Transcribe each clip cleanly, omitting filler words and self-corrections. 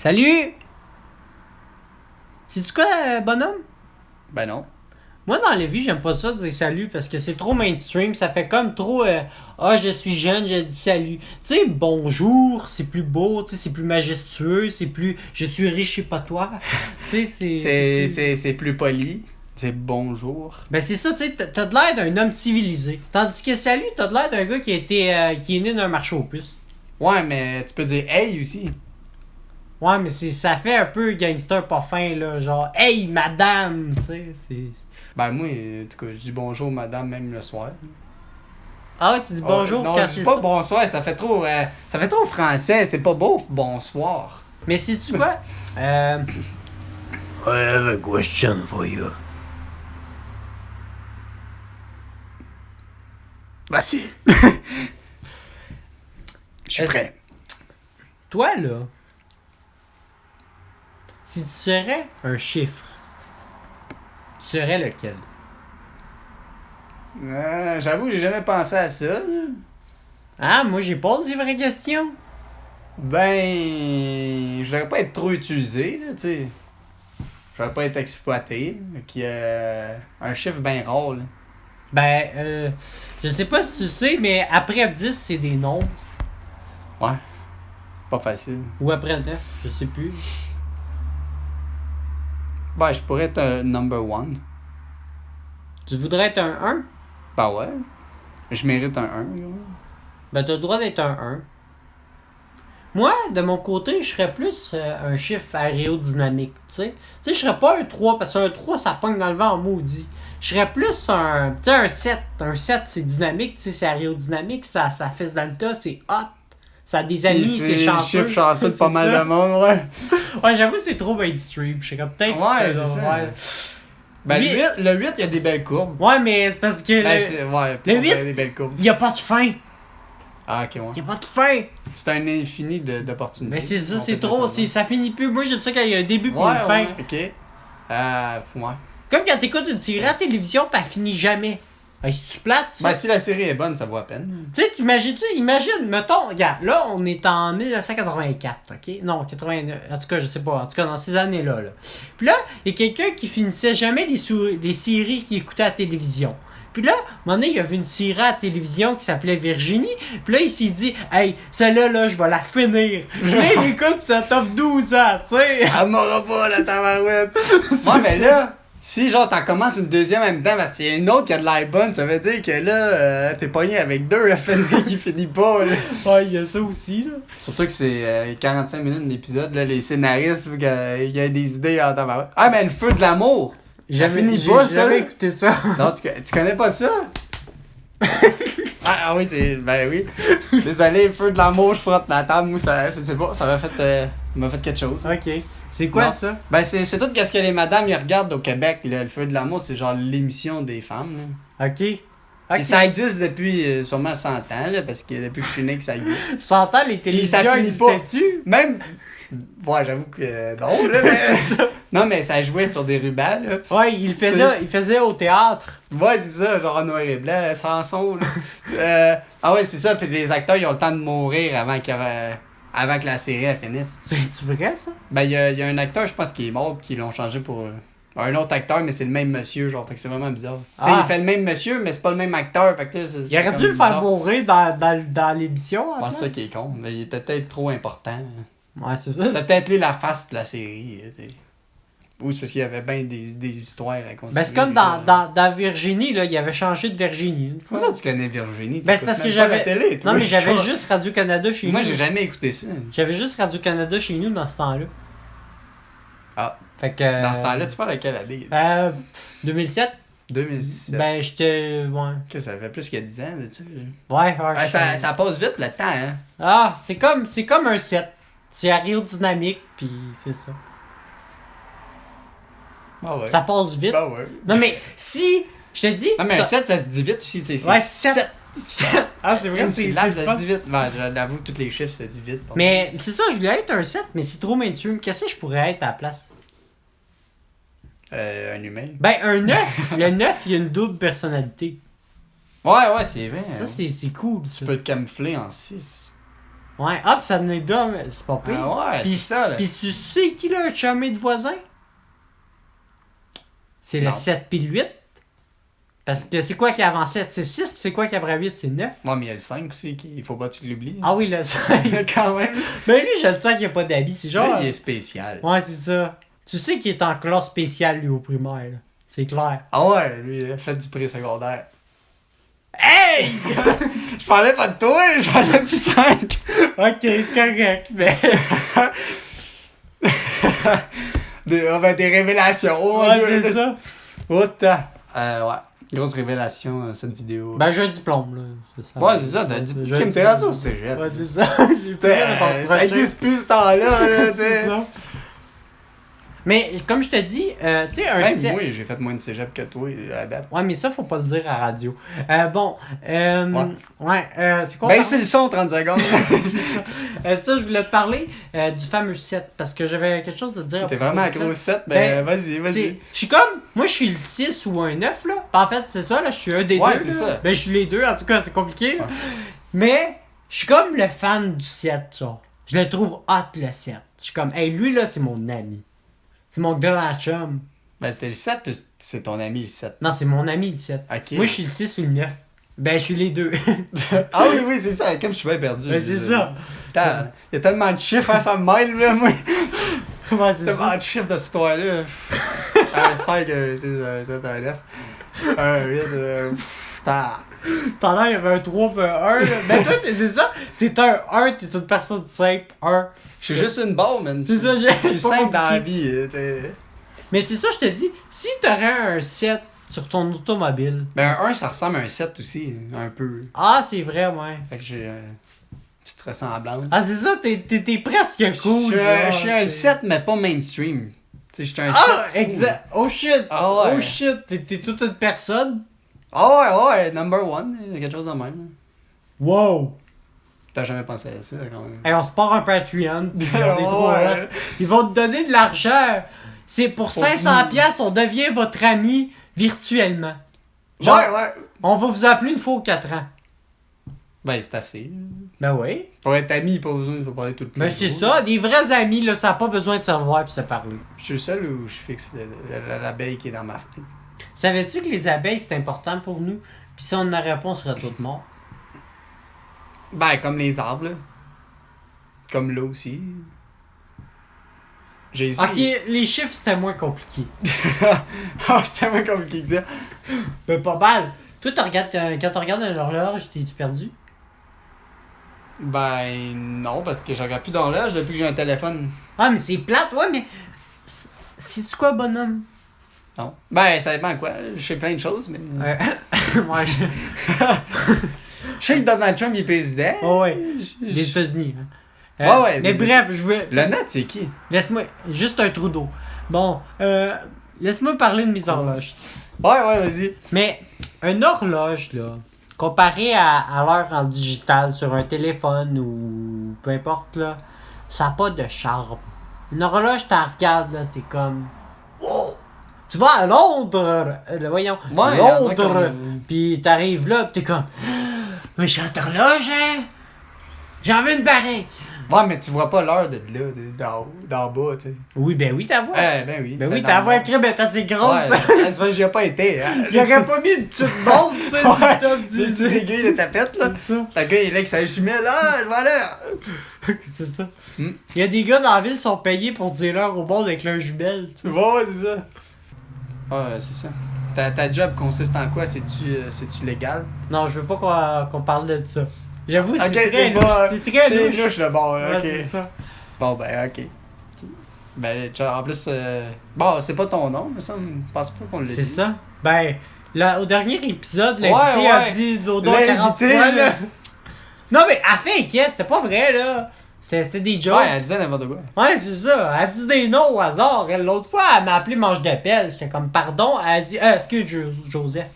Salut! C'est-tu quoi, bonhomme? Ben non. Moi, dans la vie, j'aime pas ça de dire salut parce que c'est trop mainstream. Ça fait comme trop je suis jeune, je dis salut. Tu sais, bonjour, c'est plus beau, tu sais, c'est plus majestueux, c'est plus je suis riche et pas toi. Tu sais, C'est plus poli. C'est bonjour. Ben, c'est ça, tu sais, t'as de l'air d'un homme civilisé. Tandis que salut, t'as de l'air d'un gars qui est né d'un marché aux puces. Ouais, mais tu peux dire hey aussi. Ouais, mais ça fait un peu gangster pas fin, là. Genre, hey, madame, tu sais, c'est. Ben moi, en tout cas, je dis bonjour madame même le soir. Ah ouais, tu dis bonjour non, quand je c'est dis pas ça. bonsoir, ça fait trop français, c'est pas beau bonsoir. Mais sais-tu quoi? I have a question for you. Bah si. Je suis prêt. Toi, là, si tu serais un chiffre, tu serais lequel? J'avoue, j'ai jamais pensé à ça. Là. Ah, moi, j'ai pas des vraies questions. Ben, je devrais pas être trop utilisé, là, tu sais. Je devrais pas être exploité. Qui un chiffre bien rare, là. Ben, je sais pas si tu sais, mais après 10, c'est des nombres. Ouais. Pas facile. Ou après 9, je sais plus. Ben, je pourrais être un number one. Tu voudrais être un 1? Ben ouais. Je mérite un 1. Ben, t'as le droit d'être un 1. Moi, de mon côté, je serais plus un chiffre aérodynamique, tu sais. Tu sais, je serais pas un 3, parce qu'un 3, ça pogne dans le vent en maudit. Je serais plus un, tu sais, un 7. Un 7, c'est dynamique, tu sais, c'est aérodynamique, ça fesse dans le tas, c'est hot. Ça a des amis, c'est chanceux. Chiffre chanceux de pas C'est mal ça. de monde, ouais. Ouais, j'avoue, c'est trop mainstream. Je sais comme peut-être. Ouais, c'est ça. Ouais. Ben, Huit. le 8, il y a des belles courbes. Ouais, mais c'est parce que Ben, ouais, le pour 8, faire des belles courbes. il y a pas de fin. Ah, ok, ouais. Il y a pas de fin. C'est un infini d'opportunités. Mais c'est ça, On c'est peut trop. dire Ça finit plus. Moi, j'aime ça quand il y a un début pour ouais, une fin. ouais, ok. Ouais. Comme quand t'écoutes une série à la télévision pis elle finit jamais. Ben, si tu plates, ça. Ben, si la série est bonne, ça vaut à peine. Tu sais, imagine, mettons, regarde, là, on est en 1984, ok? Non, 89, en tout cas, je sais pas, en tout cas, dans ces années-là. Là. Puis là, il y a quelqu'un qui finissait jamais les séries qu'il écoutait à la télévision. Puis là, à un moment donné, il y avait une série à la télévision qui s'appelait Virginie. Puis là, il s'est dit, hey, celle-là, là, je vais la finir. Puis là, il écoute, pis ça t'offre 12 ans, tu sais. Elle m'aura pas, la tabarouette. Ouais, mais là, si genre t'en commences une deuxième en même temps parce qu'il y a une autre qui a de l'air bonne, ça veut dire que là, t'es pogné avec deux FNB qui finit pas, là. Ouais, il y a ça aussi, là. Surtout que c'est 45 minutes d'épisode, là, les scénaristes, il y a des idées en tabarouette. Ah, mais le feu de l'amour! J'ai ça. jamais écouté ça. Non, tu connais pas ça? Ah oui, ben oui. Désolé, feu de l'amour, je frotte ma table, moi, ça, je sais pas, ça m'a fait quelque chose. Ok. C'est quoi Non. ça? Ben, c'est tout ce que les madames ils regardent au Québec, là, le feu de l'amour, c'est genre l'émission des femmes. Là. Ok. Et ça existe depuis sûrement 100 ans, là, parce que depuis que je suis né que ça existe. 100 ans, les télévisions existaient-tu? Même. Ouais, j'avoue que non, là, mais... C'est ça. Non, mais ça jouait sur des rubans, là. Ouais, il faisait au théâtre. Ouais, c'est ça, genre en noir et blanc, sans son, là. Ah ouais, c'est ça, puis les acteurs, ils ont le temps de mourir avant que la série elle finisse. C'est-tu vrai, ça? Ben, il y a un acteur, je pense, qui est mort, puis ils l'ont changé pour un autre acteur, mais c'est le même monsieur, genre, fait que c'est vraiment bizarre. Tu sais, il fait le même monsieur, mais c'est pas le même acteur, fait que là, Il aurait dû le faire mourir dans l'émission. Je pense que c'est ça qui est con, mais il était peut-être trop important. Ouais, c'est ça. C'était peut-être lui la face de la série, tu sais. Ou c'est parce qu'il y avait bien des histoires à continuer. Ben, c'est comme dans Virginie, là, il avait changé de Virginie une fois. Comment ça tu connais Virginie? Ben, c'est parce que T'écoutes même pas j'avais. la télé, toi. Non, mais j'avais juste Radio-Canada chez nous. Moi, j'ai jamais écouté ça. J'avais juste Radio-Canada chez nous dans ce temps-là. Ah. Fait que. Dans ce temps-là, tu parles de quelle année? 2007? 2017. Ben, j'étais. Ouais. Que ça fait plus que 10 ans, tu Ouais, ça passe vite le temps, hein? Ah, c'est comme un 7. C'est aérodynamique, pis c'est ça. Ah ouais. Ça passe vite. Bah ouais. Non, mais si, je te dis. Non, mais un 7, ça se dit vite aussi, tu sais. Ouais, 7. Ah, c'est vrai, C'est là, ça se dit vite. Ben, j'avoue, tous les chiffres se dit vite. Mais c'est ça, je voulais être un 7, mais c'est trop mainstream. Qu'est-ce que je pourrais être à la place? Un humain. Ben, un 9. Le 9, il y a une double personnalité. Ouais, c'est vrai. Ça, c'est cool. Tu Ça. peux te camoufler en 6. Ouais, hop, ça venait d'homme, c'est pas pire. Ah ouais, Pis- c'est ça, là. Pis tu sais qui là, un chumé de voisin? C'est le Non. 7 puis le 8. Parce que c'est quoi qui est avant 7? C'est 6, puis c'est quoi qui est après 8? C'est 9. Ouais, mais il y a le 5 aussi, il faut pas que tu l'oublies. Ah oui, le 5. Quand même. Mais lui, je le sens qu'il n'y a pas d'habits. C'est genre. Là, il est spécial. Ouais, c'est ça. Tu sais qu'il est en classe spéciale, lui, au primaire. Là. C'est clair. Ah ouais, lui, il a fait du pré-secondaire. Hey! Je parlais pas de toi, je parlais du 5. Ok, c'est correct. Mais. Des révélations. Oh, Ouais, Dieu, c'est ça. Autant. Ouais. Grosse révélation, cette vidéo. Ben, j'ai un diplôme, là. Ouais, c'est ça, t'as dit J'ai un Kim, t'es diplôme. rendu au cégep. Ouais, c'est ça. J'ai fait Ça a été plus ce temps-là, là, tu C'est sais. ça. Mais, comme je te dis, tu sais, un Même set- moi, j'ai fait moins de cégep que toi, à date. Ouais, mais ça, faut pas le dire à la radio. Bon, c'est quoi? Ben, pardon? c'est le son, 30 secondes. C'est ça. Ça, je voulais te parler du fameux 7 parce que j'avais quelque chose à te dire. T'es à propos vraiment du accro au 7. 7, ben, vas-y. Je suis comme. Moi, je suis le 6 ou un 9, là. En fait, c'est ça, là. Je suis un des Ouais, deux. c'est là. ça. Ben, je suis les deux. En tout cas, c'est compliqué. là. Ouais. Mais, je suis comme le fan du 7, genre. Je le trouve hot, le 7. Je suis comme, hey, lui, là, c'est mon ami. C'est mon grand chum. Ben, c'était le 7 ou c'est ton ami, le 7? Non, c'est mon ami, le 7. Ok. Moi, je suis le 6 ou le 9. Ben, je suis les deux. Ah oui, c'est ça, comme je suis bien perdu. Ben, c'est ça. Putain, il y a tellement de chiffres, hein, ça me mêle, là, moi. Ouais, c'est Tellement ça. de chiffres de cette histoire-là. Un 5, 6, 7, un 9. Un 8, putain. Pendant il y avait un 3 et un 1. Ben toi, c'est ça. T'es un 1, t'es une personne simple. 1. Je suis juste une barre, man. C'est ça, Je suis pas simple dans la compliqué. vie, tu sais. Mais c'est ça, je te dis. Si t'aurais un 7 sur ton automobile. Ben, un 1, ça ressemble à un 7 aussi, un peu. Ah, c'est vrai, ouais. Fait que j'ai une petite ressemblance. Ah, c'est ça, t'es presque cool. Je suis un c'est- 7, mais pas mainstream. Tu sais, je suis un 7. Ah, exact. Oh shit. Ah ouais. Oh shit. T'es toute une personne. Ah ouais, number one, quelque chose de même. Wow. T'as jamais pensé à ça, quand même. Hey, on se part un Patreon. Puis on est trop Ouais. hot. Ils vont te donner de l'argent. C'est pour 500 piastres, on devient votre ami virtuellement. Genre, Ouais. on va vous appeler une fois aux 4 ans. Ben, c'est assez. Ben oui. Pour être ami, pas besoin de parler tout le temps. Ben c'est ça, des vrais amis, là, ça n'a pas besoin de se revoir et se parler. Je suis le seul où je fixe l'abeille qui est dans ma fenêtre. Savais-tu que les abeilles, c'est important pour nous? Puis si on n'aurait pas, on serait tous morts. Ben, comme les arbres, là. Comme l'eau aussi. Jésus. Ok, les chiffres, c'était moins compliqué. Ah, c'était moins compliqué que ça. Ben pas mal. Toi, quand tu regardes un horloge, t'es-tu perdu? Ben, non, parce que j'aurais plus d'horloge depuis que j'ai un téléphone. Ah, mais c'est plate, ouais, mais... C'est-tu quoi, bonhomme? Non. Ben, ça dépend quoi. Je sais plein de choses, mais. Ouais, Je sais que Donald Trump il est président. Oh, ouais. Je- Les je- États-Unis. Hein. Ouais, mais des bref, je veux... Le net, c'est qui? Laisse-moi... Juste un trou d'eau. Bon, laisse-moi parler de mes horloges. Ouais, vas-y. Mais une horloge, là, comparée à l'heure en digital sur un téléphone ou peu importe, là, ça n'a pas de charme. Une horloge, t'en regardes, là, t'es comme... Wow! Tu vas à Londres! Voyons, Ouais, Londres! comme- Pis t'arrives là, pis t'es comme... Méchante horloge, hein? J'en veux une pareille! Ouais, mais tu vois pas l'heure de là, d'en bas, tu sais. Oui, ben oui, ta voix. Ben oui. Ben oui, dans ta le voix monde. crème est assez grosse. Ouais, c'est parce que j'y ai pas été, hein. Il aurait pas mis une petite montre, tu sais, sur Ouais, le top du du... aiguille de tapette, là. C'est ça. Le gars, il est là avec sa jumelle, ah, voilà. C'est ça. Hmm. Il y a des gars dans la ville qui sont payés pour dire l'heure au monde avec leur jumelle. Tu sais. Ouais, c'est ça. Ouais, c'est ça. Ta job consiste en quoi? C'est-tu légal? Non, je veux pas qu'on parle de ça. J'avoue, c'est Ok, très c'est louche. pas- C'est très louche. louche le bord, Ouais, ok. c'est ça. Bon, ben, ok. Ben, en plus, bon, c'est pas ton nom, mais ça, je pense pas qu'on l'a dit. C'est ça. Ben, là, au dernier épisode, l'invité Ouais, a ouais. dit Dodo 40 L'invité, fois. Là. là. Non, mais elle fait inquiète, c'était pas vrai, là. C'était des jokes. Ouais, elle disait n'importe quoi. Ouais, c'est ça. Elle dit des noms au hasard. L'autre fois, elle m'a appelé Manche de pelle. J'étais comme, pardon. Elle a dit, excuse Joseph.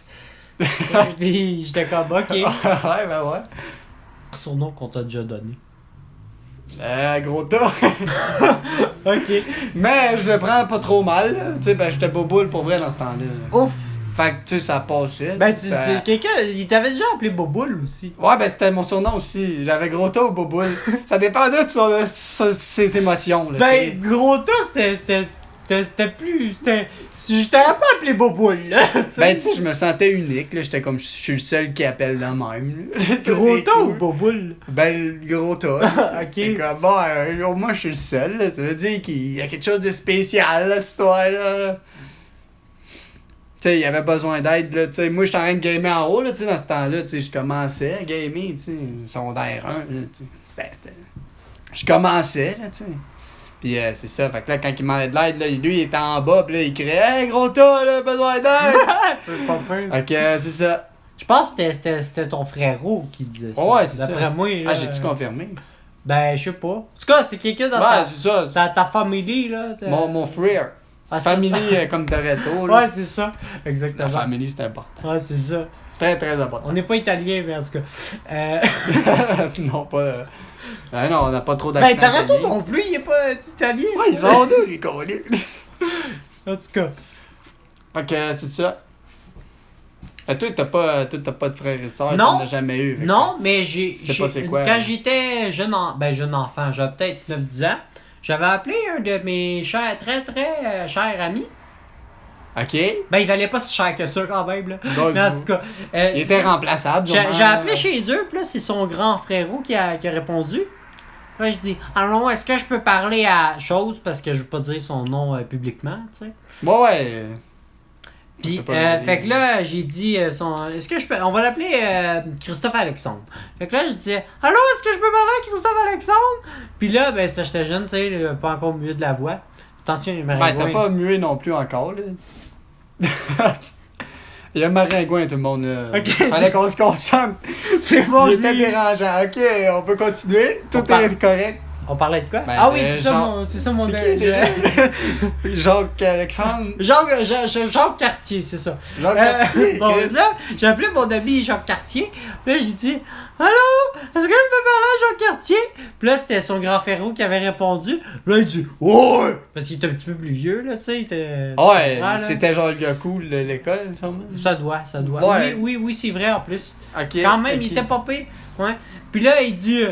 Puis j'étais comme, ok. Ouais, ben ouais. Surnom qu'on t'a déjà donné. Gros tas. Ok. Mais je le prends pas trop mal, là. Tu sais, ben j'étais boboule pour vrai dans ce temps-là. Ouf. Fait que, tu sais, ça passait. Ben, ça... quelqu'un, il t'avait déjà appelé Boboule aussi. Ouais, ben, c'était mon surnom aussi. J'avais Gros Tas ou Boboule. Ça dépendait de ses émotions, là. T'sais. Ben, Gros Tas, c'était plus. Je t'aurais pas appelé Boboule, là. T'sais. Ben, tu sais, je me sentais unique, là. J'étais comme, je suis le seul qui appelle de même. Gros Tas ou Boboule? Ben, le Gros Tas. Ok. C'est comme, bon, au moins, je suis le seul, là. Ça veut dire qu'il y a quelque chose de spécial, là, cette histoire-là. Tu sais, il y avait besoin d'aide, là. Tu sais, moi, j'étais en train de gamer en haut, là, tu sais, dans ce temps-là. Tu sais, je commençais à gamer, tu sais, secondaire 1, là, tu sais. Je commençais, là, tu sais. Puis c'est ça, fait que là, quand il demandait de l'aide, là, lui, il était en bas, pis là, il criait « Hey, Gros Tas, là, besoin d'aide! » C'est pas pire. Fait que c'est ça. Je pense que c'était ton frérot qui disait ça. Ouais, c'est ça. D'après moi, là, Ah, j'ai-tu confirmé? Ben, je sais pas. En tout cas, c'est quelqu'un dans Ouais, c'est ça. ta famille, là. Mon frère. Ah, Family comme Toretto, là. Ouais, c'est ça. Exactement. La famille, c'est important. Ouais, c'est ça. Très, très important. On n'est pas italien, mais en tout cas. Non, pas... non, on n'a pas trop d'accent. Ben, Toretto italien. non plus, il est pas italien. Ouais, ils sont deux, les collés. En tout cas. Fait que c'est ça. Toi, t'as pas de frères et sœurs, Non. t'en as jamais eu. Non, mais sais pas c'est quoi, quand hein. j'étais jeune enfant, j'avais peut-être 9-10 ans, j'avais appelé un de mes très très chers amis. Ok. Ben, il valait pas si cher que ça quand même, là. Non, Mais en tout cas. il était remplaçable. J'ai appelé chez eux, puis là, c'est son grand frérot qui a répondu. Là, je dis, alors, est-ce que je peux parler à chose, parce que je veux pas dire son nom publiquement, tu sais. Ouais. Puis, fait que là, j'ai dit, est-ce que je peux, on va l'appeler Christophe Alexandre. Fait que là, je disais, allô, est-ce que je peux parler à Christophe Alexandre? Puis là, ben, c'est parce que j'étais jeune, tu sais, pas encore mieux de la voix. Attention, il y a Ben, Maringouin. t'as pas mué non plus encore, là. Il y a Maringouin, tout le monde, là. Ok, Fallait qu'on se concentre. C'est bon, Il je était l'ai- dérangeant. Ok, on peut continuer. Tout parle. est correct. On parlait de quoi? Ben, Ah oui, c'est ça, Jean- c'est ça mon... C'est qui, déjà? Jacques Alexandre. Jacques Cartier, c'est ça. Jacques Cartier. Bon, Chris. là, j'ai appelé mon ami Jacques Cartier. Puis là, j'ai dit, allô, est-ce que je peux parler à Jacques Cartier? Puis là, c'était son grand frérot qui avait répondu. Puis là, il dit, ouais! Parce qu'il était un petit peu plus vieux, là, tu sais. Il était... Ouais, là. c'était genre le gars cool de l'école, sûrement. Ça doit. Ouais. Oui, c'est vrai en plus. Ok. Quand même, ok. il était pas pire. Ouais. Puis là, il dit.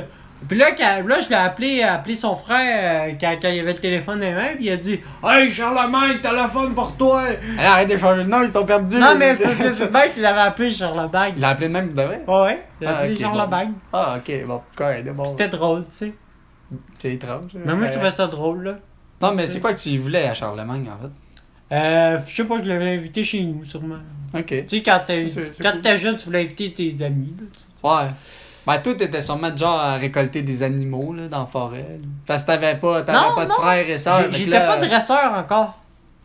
Puis là, je l'ai appelé son frère quand il avait le téléphone dans les mains, puis il a dit, hey Charlemagne, téléphone pour toi! Allez, arrête de changer le nom, ils sont perdus. Non, mais c'est parce que c'est le mec qui l'avait appelé Charlemagne. Il l'a appelé même de vrai? Ouais, il l'a appelé ok, Charlemagne. Ah, ok, bon, correct, bon. C'était drôle, tu sais. C'est étrange. Mais moi, je trouvais ça drôle, là. Non, mais c'est quoi que tu voulais à Charlemagne, en fait? Je sais pas, je l'avais invité chez nous, sûrement. Ok. Tu sais, quand C'est cool. t'es jeune, tu voulais inviter tes amis, là. Ouais. Ben, toi, t'étais sûrement du genre à récolter des animaux, là, dans la forêt. Là. Parce que t'avais pas de Non. frères et sœurs. fait que J'étais là- pas dresseur encore.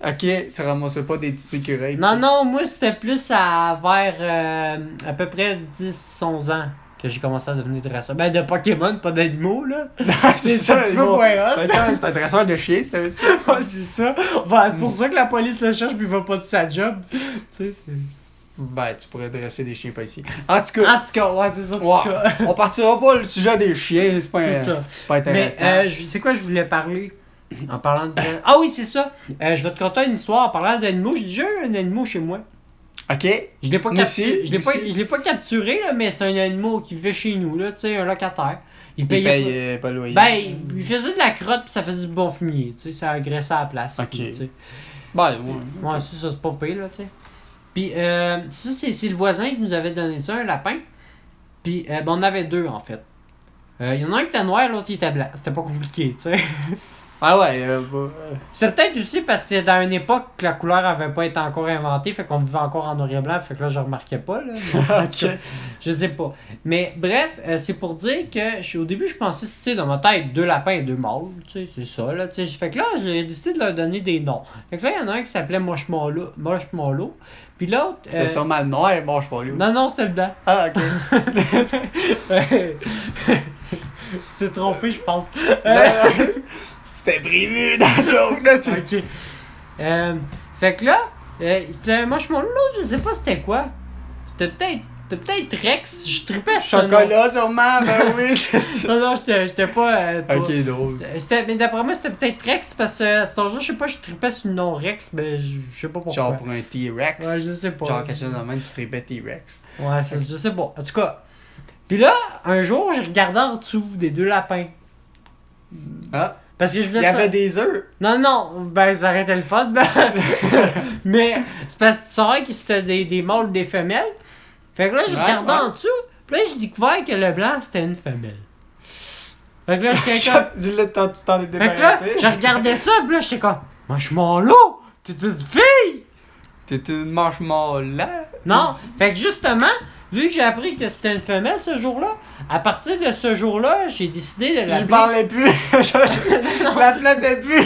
Ok, tu ramassais pas des petits écureuils. Non, moi, c'était plus vers à peu près 10-11 ans que j'ai commencé à devenir dresseur. Ben, de Pokémon, pas d'animaux, là. c'est ça, un petit ils peu vont- moins hot. Attends, c'est un dresseur de chien, c'était ça. Ouais, c'est ça. Ben, c'est pour ça que la police le cherche, puis il va pas de sa job. Tu sais, c'est... Ben, tu pourrais dresser des chiens pas ici. En tout cas, En tout cas, ouais, c'est ça, en tout ouais, cas. on partira pas le sujet des chiens, c'est pas, C'est ça. c'est pas Mais, intéressant. c'est quoi je voulais parler en parlant de... Ah oui, c'est ça. Je vais te conter une histoire en parlant d'animaux. J'ai déjà eu un animal chez moi. Ok. Je l'ai pas Moi capturé. aussi, Je l'ai moi pas, aussi. je l'ai pas capturé, là, mais c'est un animal qui vivait chez nous, là, tu sais, un locataire. Il Il payait paye pas le loyer. pas. Ben, il faisait de la crotte puis ça faisait du bon fumier, tu sais, ça agressait à la place. Ok. puis, tu sais. Ben, ouais. Ouais, ça, c'est pas pire, là, tu sais. Puis, ça, c'est le voisin qui nous avait donné ça, un lapin. Puis, ben, on en avait deux, en fait. Il y en a un qui était noir, l'autre, il était blanc. C'était pas compliqué, tu sais. Ah ouais, C'est peut-être aussi parce que c'était dans une époque que la couleur avait pas été encore inventée, fait qu'on vivait encore en noir et blanc, fait que là, je remarquais pas, là. Mais, en tout cas, je sais pas. Mais bref, c'est pour dire que au début, je pensais, tu sais, dans ma tête, 2 lapins et 2 mâles, tu sais, c'est ça, là, tu sais. Fait que là, j'ai décidé de leur donner des noms. Fait que là, il y en a un qui s'appelait Moshmolo, puis l'autre... c'est sûrement le noir, bon, je suis pas lui. Non, c'était le blanc. Ah, ok. C'est trompé, je pense. C'était prévu dans le joke, là, tu Ok. Fait que là, c'était un Moshmolo, l'autre, je sais pas c'était quoi. C'était peut-être C'était peut-être Rex. Je tripais sur Chocolat, sûrement, ben oui, c'est ça. Non, j'étais pas. Ok, drôle. Mais d'après moi, c'était peut-être Rex parce que à cet âge-là, je sais pas, je tripais sur le nom Rex, mais je sais pas pourquoi. Genre pour un T-Rex. Ouais, je sais pas. Genre quelque chose de même, tu tripais T-Rex. Ouais, je sais pas. En tout cas. Puis là, un jour, j'ai regardé en dessous des 2 lapins. Ah. Parce que je voulais Il y avait des œufs. Non, ben ça aurait été le fun. Mais c'est parce que tu saurais que c'était des mâles ou des femelles. Fait que là, je regardais en dessous. Puis là, j'ai découvert que le blanc, c'était une femelle. Fait que là, j'étais comme. Dis-le, tu t'en es Fait que là, débarrassé. je regardais ça, puis là, j'étais comme. Marshmallow! T'es une fille! T'es une marshmallow. Non, fait que justement, vu que j'ai appris que c'était une femelle ce jour-là, à partir de ce jour-là, j'ai décidé de l'appeler. Je parlais plus. Je la flattais plus.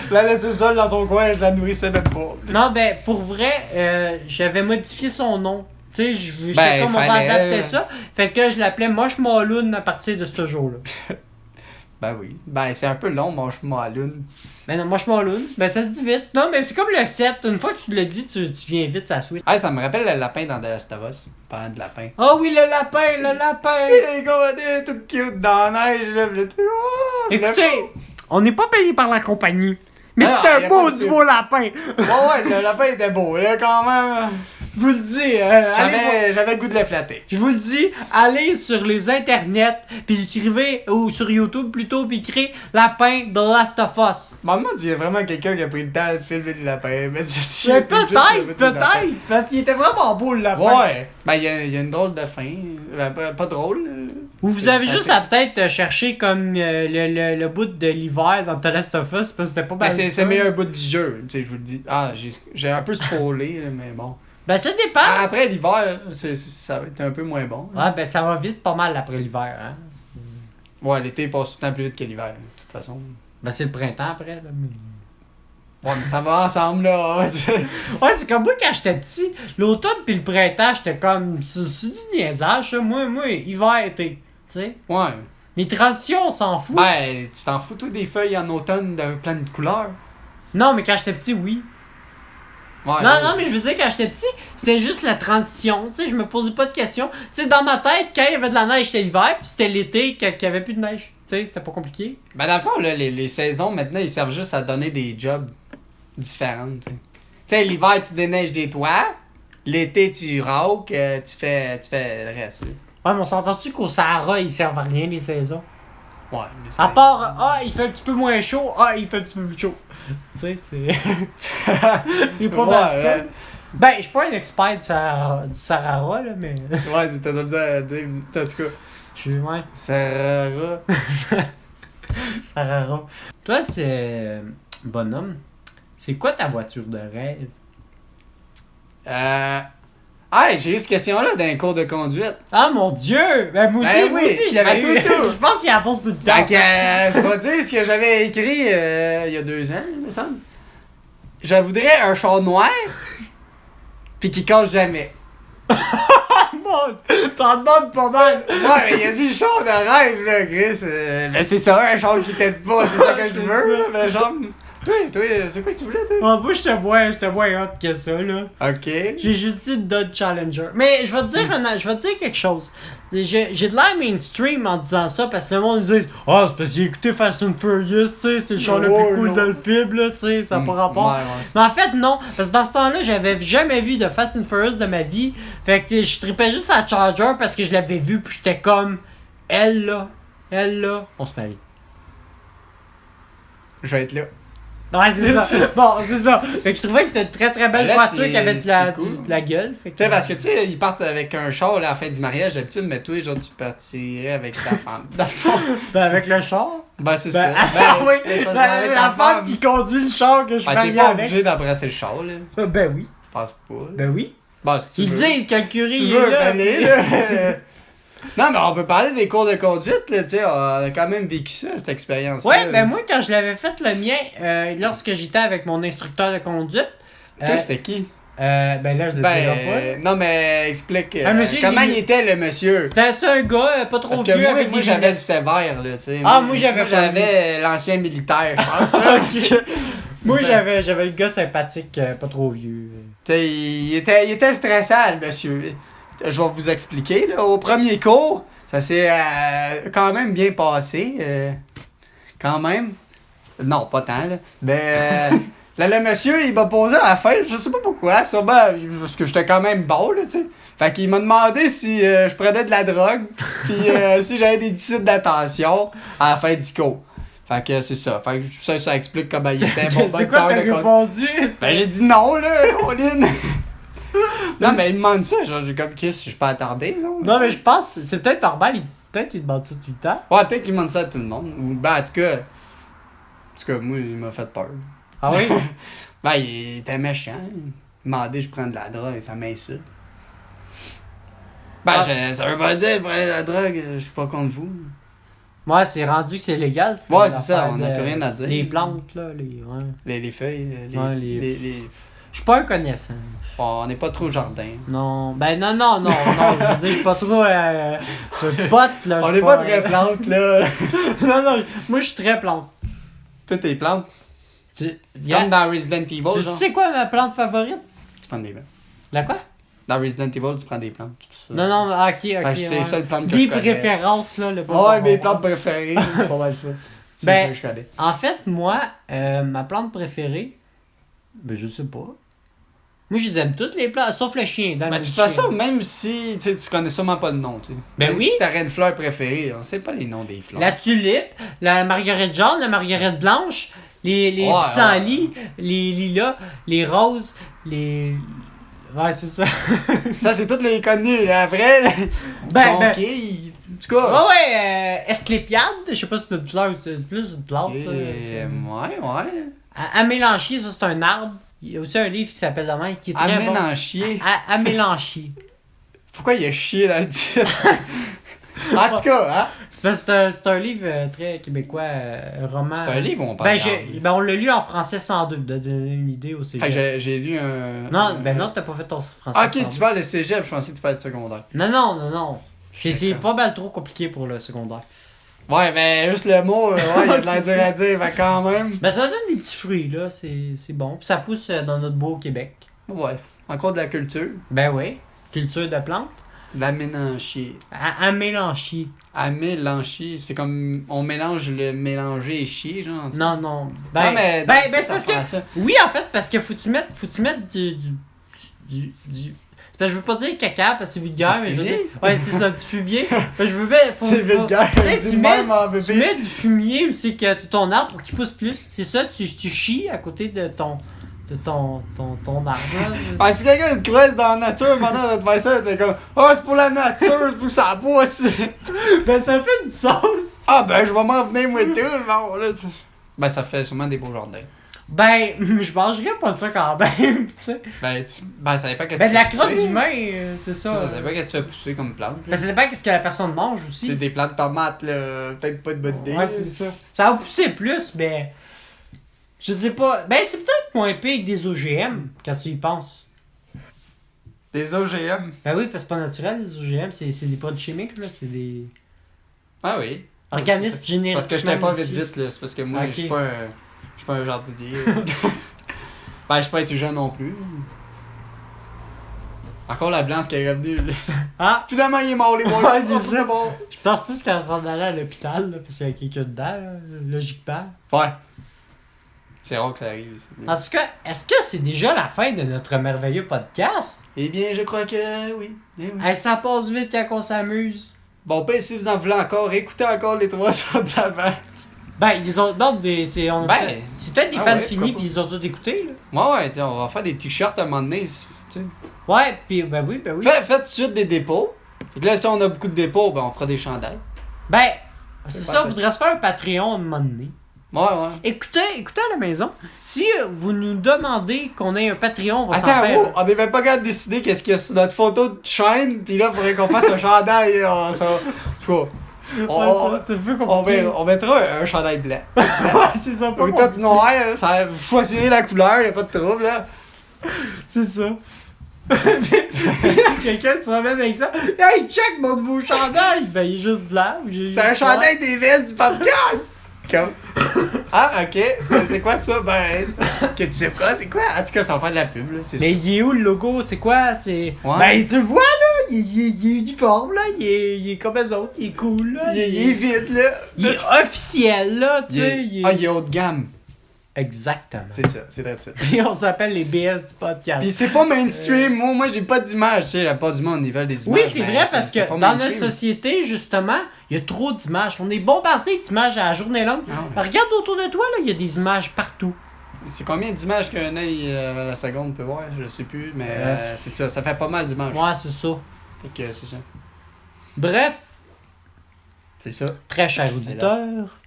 Je la laissais seule dans son coin, je la nourrissais même pas. Non, ben, pour vrai, j'avais modifié son nom. Tu sais, j'étais Ben, comme on va fallait. adapter ça. Fait que je l'appelais Marshmallow à partir de ce jour-là. Ben oui. Ben c'est un peu long, marshmallow. Ben non, Marshmallow, ben ça se dit vite. Non, mais c'est comme le 7. Une fois que tu l'as dit, tu viens vite, ça suite. Ah, ça me rappelle le lapin dans The Last of Us. Parlant de lapin. Oh oui, le lapin, le lapin! Tu sais, les gars, on est tout cute dans la neige, là. Pis là, Écoutez, on n'est pas payé par la compagnie. Mais Ah, c'est y un a beau pas de du pub. beau lapin! Ouais, le lapin était beau, là, quand même. Je vous le dis, J'avais le goût de le flatter. je vous le dis, allez sur les internets, puis écrivez, ou sur YouTube plutôt, puis écrivez lapin The Last of Us. Maman dit, il y a vraiment quelqu'un qui a pris le temps de filmer le lapin. Mais Mais peut-être, parce qu'il était vraiment beau le lapin. Ouais. Ben, il y a une drôle de fin. Ben, pas drôle. Ou vous avez juste à peut-être chercher comme le bout de l'hiver dans The Last of Us, parce que c'était pas Ben, mal. c'est le meilleur bout du jeu, tu sais, je vous le dis. Ah, j'ai un peu spoilé, là, mais bon. Ben ça dépend. Après l'hiver, ça va être un peu moins bon. Ouais, ben ça va vite pas mal après l'hiver, hein. Ouais, l'été passe tout le temps plus vite que l'hiver, de toute façon. Ben c'est le printemps après, là. Mais... Ouais, mais ça va ensemble, là. Ouais, c'est comme moi quand j'étais petit, l'automne puis le printemps, j'étais comme. C'est du niaisage, ça. Moi, hiver, été. Tu sais? Ouais. Les transitions, on s'en fout. Ben, tu t'en fous, toi, des feuilles en automne de plein de couleurs? Non, mais quand j'étais petit, oui. Ouais. Non, mais je veux dire, quand j'étais petit, c'était juste la transition. Tu sais, je me posais pas de questions. Tu sais, dans ma tête, quand il y avait de la neige, c'était l'hiver, puis c'était l'été, quand il y avait plus de neige. Tu sais, c'était pas compliqué. Ben, dans le fond, là, les saisons, maintenant, ils servent juste à donner des jobs différents, tu sais. Tu sais, l'hiver, tu déneiges des toits. L'été, tu rauques, tu fais le reste, là. Ouais, mais on s'entend-tu qu'au Sahara, ils servent à rien, les saisons? Ouais. mais À part, il fait un petit peu moins chaud, il fait un petit peu plus chaud. Tu sais, c'est. C'est pas mal ça. Ouais. Ben, je suis pas un expert du Sahara, là, mais. Ouais, t'as déjà besoin de dire, en tout cas. Ouais. Sahara. Sahara. Toi, c'est. Bonhomme. C'est quoi ta voiture de rêve? Hey, j'ai eu cette question-là dans un cours de conduite. Ah mon dieu! Ben moi aussi, Ben moi oui. aussi, je l'avais Ben, eu. tout. Je pense qu'il la pose tout le temps. Fait que, je vais dire ce que j'avais écrit il y a 2 ans, il me semble. Je voudrais un char noir, pis qui casse jamais. T'en demandes pas mal. Ouais, mais il a dit le char de rêve, là, Chris. Ben c'est ça, un char qui t'aide pas, c'est ça que je C'est veux, ça. là, mais genre... Toi, c'est quoi que tu voulais, toi? Ah, moi, j'étais moins hot que ça, là. Ok. J'ai juste dit Dodge Challenger. Mais je vais te dire, je vais te dire quelque chose. J'ai de l'air mainstream en disant ça parce que le monde dit ah, c'est parce qu'il a écouté Fast and Furious, tu sais, c'est le char le Ouais, plus cool non. dans le film, là, tu sais, ça n'a pas rapport. Ouais. Mais en fait, non, parce que dans ce temps-là, j'avais jamais vu de Fast and Furious de ma vie. Fait que je tripais juste à Charger parce que je l'avais vu, puis j'étais comme elle là, on se marie. Je vais être là. Ouais, c'est ça. Bon, c'est ça. Fait que je trouvais que c'était une très très belle Là, voiture c'est- qui avait de c'est cool. la gueule. Fait que... Tu sais, parce que, tu sais, ils partent avec un char, là, à la fin du mariage, d'habitude, mais toi, genre, tu partirais avec ta femme. Dans le fond. Ben, avec le char. Ben, c'est Ben, ça. ah oui, ça, c'est la avec ta femme qui conduit le char que je Ben, marie t'es pas avec. obligé d'embrasser le char, là. Ben oui. Je pense pas. là. Ben oui. Ben, si tu Ils veux. disent que le Si curé tu il veux, est là. fallait, puis- là. Non, mais on peut parler des cours de conduite, là, tu sais, on a quand même vécu ça, cette expérience-là. Ouais, ben moi, quand je l'avais fait le mien, lorsque j'étais avec mon instructeur de conduite. Toi, c'était qui? Ben là, je le dirai Non, mais explique. Un monsieur, comment il- il était, le monsieur? pas. C'était un gars pas trop Parce que vieux moi, avec moi des j'avais le lunettes. sévère, là, tu sais. Ah, moi, j'avais pas j'avais l'ancien militaire, je pense. là. Ok. Moi, Ben- j'avais le gars sympathique, pas trop vieux. Tu sais, il était stressant, le monsieur. je vais vous expliquer. Là. Au premier cours, ça s'est quand même bien passé. Quand même. Non, pas tant. Là. Ben, là, le monsieur, il m'a posé à la fin, je sais pas pourquoi, sûrement parce que j'étais quand même bon, là, tu sais. Fait qu'il m'a demandé si je prenais de la drogue, puis si j'avais des déficits d'attention à la fin du cours. Fait que c'est ça. Fait que ça explique comment il était bon. C'est quoi t'as répondu? Ben j'ai dit non, là, Pauline. Non, mais il me demande ça, genre, j'ai comme, qu'est-ce que je peux attarder, non? Non, mais je pense, c'est peut-être normal, peut-être il demande ça tout le temps. Ouais, peut-être qu'il demande ça à tout le monde. Ou, ben, en tout cas, moi, il m'a fait peur. Ah oui? Ben, il était méchant. Il m'a demandé je prends de la drogue, ça m'insulte. Ben, ça veut pas dire, prendre de la drogue, je suis pas contre vous. Ouais, c'est rendu que c'est légal. Ouais, c'est ça, on n'a plus rien à dire. Les plantes, là, Les feuilles, les... Je suis pas un connaissant. Oh, on n'est pas trop jardin. Non, ben non, je veux dire, je suis pas trop pote, là. On n'est pas très plante, là. non, moi je suis très plante. Toi, t'es plante. Comme Comme dans Resident Evil, tu genre. sais quoi ma plante favorite? Tu prends des plantes. La quoi? Dans Resident Evil, tu prends des plantes. Non, ok. C'est les seules plantes que des je connais. Des préférences, là. Ouais, mes plantes préférées, c'est pas mal ça. C'est ça que je connais. En fait, moi, ma plante préférée, ben je sais pas. Moi, je les aime toutes les plantes, sauf le chien. Mais de toute façon, même si tu connais sûrement pas le nom, tu sais. Ben même oui. si t'aurais une fleur préférée, on sait pas les noms des fleurs. La tulipe, la marguerite jaune, la marguerite blanche, les pissenlits, les lilas, les roses, les... Ouais, c'est ça. Ça, c'est toutes les connues. Après, ben, conquilles. En tout cas. Ouais, Esclépiade, je sais pas si c'est une fleur ou c'est plus une plante, ça. Ouais. À mélanchier, ça, c'est un arbre. Il y a aussi un livre qui s'appelle La main qui est très bon. À mélanchier. Pourquoi il y a chier dans le titre? En tout cas, hein? C'est un livre très québécois, roman. C'est un livre où on parle on l'a lu en français 102, de donner une idée au cégep. Fait que j'ai lu un... Non, t'as pas fait ton français 102. Ok, tu parles de cégep, je pensais que tu parlais de secondaire. Non. C'est pas mal trop compliqué pour le secondaire. Ouais, ben juste le mot, il y a de la dur à dire, ben quand même. Ben ça donne des petits fruits, là, c'est bon. Puis ça pousse dans notre beau Québec. Ouais, encore de la culture. Ben oui, culture de plantes. La mélanchier. À mélanchier. À mélanchier, c'est comme on mélange le mélanger et chier, genre. Non. Ben c'est parce que... Oui, en fait, parce que faut tu mettre du... C'est parce que je veux pas dire caca parce que c'est vulgaire, mais je veux dire... Ouais, c'est ça, du fumier. Je veux bien... C'est vulgaire, tu mets du fumier aussi que ton arbre pour qu'il pousse plus. C'est ça, tu chies à côté de ton arbre. Ah, si quelqu'un te creuse dans la nature, maintenant de te faire ça, t'es comme « Oh, c'est pour la nature, c'est pour que ça pousse! » Ben, ça fait une sauce! Ah, ben, je vais m'en venir, moi, tout, bon, là, tu... Ben, ça fait sûrement des beaux jardins. Ben, je mangerais pas ça quand même, tu sais. Ben, ça dépend qu'est-ce que tu fais. Ben, de la crotte d'humain, c'est ça. Ça dépend qu'est-ce que tu fais pousser comme plante. Ben, ça dépend qu'est-ce que la personne mange aussi. C'est des plantes de tomates, là, peut-être pas de bonne idée. Ouais, c'est ça. Ça va pousser plus, mais... Je sais pas. Ben, c'est peut-être moins pire que des OGM, quand tu y penses. Des OGM? Ben oui, parce que c'est pas naturel, les OGM. C'est des produits chimiques, là. C'est des... Ah oui. Organismes génétiquement... Parce que je t'ai pas vite, là. C'est parce que moi, je suis pas un jardinier. Ben, je suis pas intelligent non plus. Encore la blanche qui est revenue. Ah! Finalement, il est mort, les boys. Ouais, c'est ça. Bon. Je pense plus qu'elle s'en allait à l'hôpital, là, parce qu'il y a quelqu'un dedans, là, logiquement. Ouais. C'est rare que ça arrive. En tout cas, est-ce que c'est déjà la fin de notre merveilleux podcast? Eh bien, je crois que oui. Hey, ça passe vite quand on s'amuse. Bon, ben, si vous en voulez encore, écoutez encore les 300 d'avant. Ben, ils ont. Non, c'est peut-être des fans finis, puis ils ont tout écouté, là. Ouais, tiens, on va faire des t-shirts à un moment donné. Ouais, puis ben oui. Faites tout de suite des dépôts. Fait que là, si on a beaucoup de dépôts, ben, on fera des chandails. Ben, c'est ça, on voudrait se faire un Patreon à un moment donné. Ouais. Écoutez à la maison, si vous nous demandez qu'on ait un Patreon, on va s'en faire. Attends, on n'est même pas capable de décider qu'est-ce qu'il y a sur notre photo de chaîne, pis là, il faudrait qu'on fasse un chandail. On mettra un chandail blanc. C'est ça, pas ou tout noir, ça, vous choisirez la couleur, y a pas de trouble, là. C'est ça. Quelqu'un se promène avec ça. Hey, check mon nouveau chandail! Ben, il est juste blanc. C'est un chandail des vestes du podcast! Comme... Ah, ok. C'est quoi ça? Ben, que tu sais pas, c'est quoi? En tout cas, ça va faire de la pub, là. Mais il est où le logo? C'est quoi? C'est. Ouais. Ben, tu le vois, là? il est uniforme, là. Il est comme eux autres, il est cool, là. Il est vite, là. Il est officiel, là, tu sais. il est haut de gamme. Exactement. C'est ça, c'est vrai ça. Puis on s'appelle les BS du podcast. Puis c'est pas mainstream. Moi, j'ai pas d'image. Tu sais, la part du monde, ils veulent des images. Oui, c'est vrai, parce que pas dans notre mainstream. société, justement, il y a trop d'images. On est bombardé d'images à la journée longue. Ah. Regarde autour de toi, là, il y a des images partout. C'est combien d'images qu'un œil à la seconde peut voir? Je sais plus, mais c'est ça. Ça fait pas mal d'images. Ouais, c'est ça. Fait que c'est ça. Bref, C'est ça. très cher auditeur.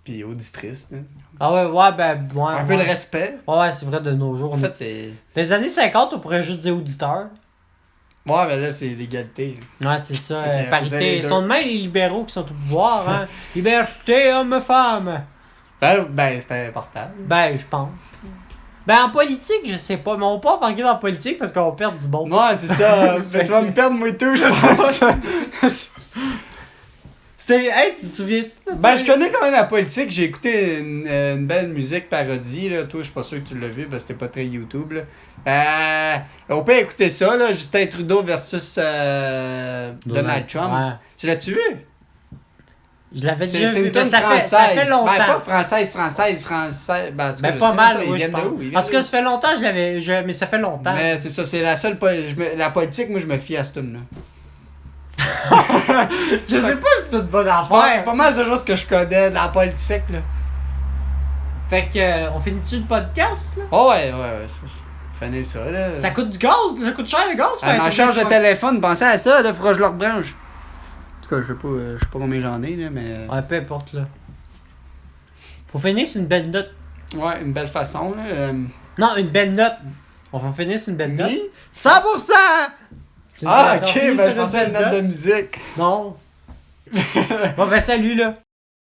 Puis auditrice, là. Ah ouais, ben, ouais. Un peu de respect. Ouais, c'est vrai, de nos jours. En fait, c'est. Dans les années 50, on pourrait juste dire auditeur. Ouais, mais là, c'est l'égalité. Ouais, c'est ça, Ok, vous avez parité. les Ils deux. sont de même les libéraux qui sont au pouvoir, hein. Liberté, homme-femme. Ben, c'était important. Ben, je pense. Ben, en politique, je sais pas. Mais on peut pas embarquer dans la politique parce qu'on perd du bon. Ouais, c'est ça. Ben, tu vas me perdre, moi et tout, je pense. C'était. Hey, tu te souviens-tu de Ben, je connais quand même la politique. J'ai écouté une belle musique parodie, là. Toi, je suis pas sûr que tu l'as vu, parce que c'était pas très YouTube, là. On peut écouter ça, là. Justin Trudeau versus Donald Trump. Ouais. Tu l'as-tu vu? Je l'avais C'est déjà une vu, tune mais ça française. fait longtemps. Ben, pas française. Ben, en tout cas, Ben, je pas sais mal, pas, ils oui, je viennent de pense. où? Ils viennent En tout cas, d'où? ça fait longtemps, mais ça fait longtemps. Mais c'est ça, c'est la seule. La politique, moi, je me fie à ce tune là. Je sais pas si c'est une bonne C'est affaire. pas mal de choses que je connais de la politique, là. Fait que, on finit-tu le podcast, là? Oh, ouais. Finis ça, là. Ça coûte du gaz, ça coûte cher le gaz. À ma charge de téléphone, pensez à ça, là, faudra que je le rebranche. En tout cas, je sais pas combien j'en ai, là, mais. Ouais, peu importe, là. Pour finir, c'est une belle note. Ouais, une belle façon, là. Non, une belle note. On va finir sur une belle note. Oui? 100%! Ah, On ok, finit ben sur je pensais à une note de musique. Non. Bon, ben salut, là.